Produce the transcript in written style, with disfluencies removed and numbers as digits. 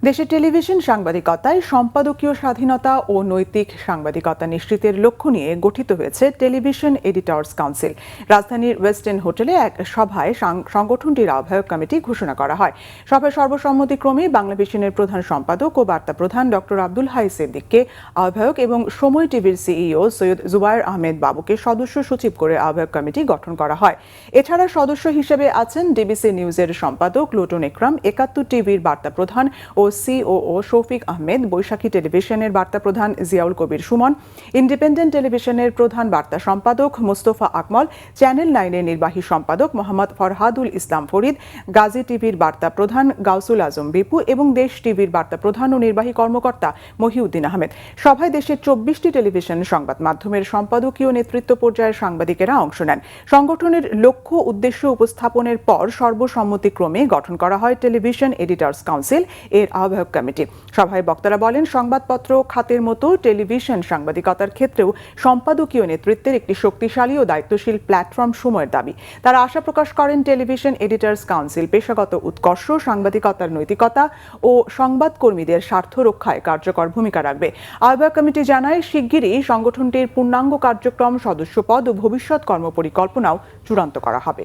দেশের টেলিভিশন সাংবাদিকতায় সম্পাদকীয় স্বাধীনতা ও নৈতিক সাংবাদিকতা নিশ্চিতের লক্ষ্য নিয়ে গঠিত হয়েছে টেলিভিশন এডিটর্স কাউন্সিল। রাজধানীর ওয়েস্ট এন্ড হোটেলে এক সভায় সংগঠনটির আহ্বায়ক কমিটি ঘোষণা করা হয়। সভায় সর্বসম্মতিক্রমে বাংলাভিশনের প্রধান সম্পাদক ও বার্তা প্রধান ডক্টর আব্দুল হাই সিদ্দিককে আহ্বায়ক এবং সময় টিভির সিইও সৈয়দ জুবায়ের আহমেদ বাবুকে সদস্য সচিব করে আহ্বায়ক কমিটি গঠন করা হয়। এছাড়া সদস্য হিসেবে আছেন ডিবিসি নিউজের সম্পাদক লোটন একরাম, ৭১ টিভির বার্তা প্রধান ও সিওও শফিক আহমেদ, বৈশাখী টেলিভিশনের বার্তা প্রধান জিয়াউল কবির সুমন, ইন্ডিপেন্ডেন্ট টেলিভিশনের প্রধান বার্তা সম্পাদক মোস্তফা আকমল, চ্যানেল 9-এর নির্বাহী সম্পাদক মোহাম্মদ ফরহাদুল ইসলাম ফরিদ, গাজী টিভির বার্তা প্রধান গাউসুল আজম বিপু এবং দেশ টিভির বার্তা প্রধান ও নির্বাহী কর্মকর্তা মহিউদ্দিন আহমেদ। সভায় দেশের 24টি টেলিভিশন সংবাদ মাধ্যমের সম্পাদকীয় নেতৃত্ব পর্যায়ের সাংবাদিকেরা অংশ নেন। সংগঠনের লক্ষ্য উদ্দেশ্য উপস্থাপনের পর সর্বসম্মতিক্রমে গঠন করা হয় টেলিভিশন এডিটর্স কাউন্সিল এর আহ্বায়ক কমিটি। সভায় বক্তারা বলেন, সংবাদপত্র খাতের মতো টেলিভিশন সাংবাদিকতার ক্ষেত্রেও সম্পাদকীয় নেতৃত্বের একটি শক্তিশালী ও দায়িত্বশীল প্ল্যাটফর্ম সময়ের দাবি। তারা আশা প্রকাশ করেন টেলিভিশন এডিটর্স কাউন্সিল পেশাগত উৎকর্ষ, সাংবাদিকতার নৈতিকতা ও সংবাদকর্মীদের স্বার্থ রক্ষায় কার্যকর ভূমিকা রাখবে। আহ্বায়ক কমিটি জানায়, শিগগিরই সংগঠনটির পূর্ণাঙ্গ কার্যক্রম, সদস্যপদ ও ভবিষ্যৎ কর্মপরিকল্পনাও চূড়ান্ত করা হবে।